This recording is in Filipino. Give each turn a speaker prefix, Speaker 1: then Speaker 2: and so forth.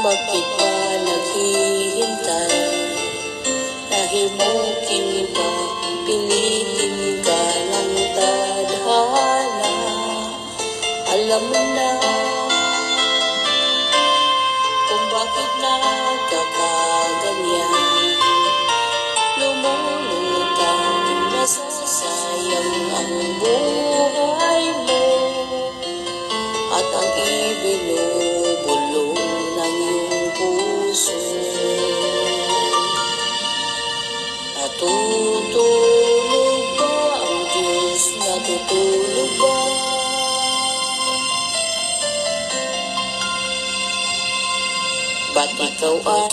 Speaker 1: Bakit ba naghihintay? Dahil mukin ba pilitin ka ng tadhana? Alam mo na kung bakit nagkakaganyan. Lumulutang nasasayang ang buhay mo, at ang ibinubulong ng iyong puso. Natutulog ba ang Diyos? Natutulog ba? Ba't ikaw ay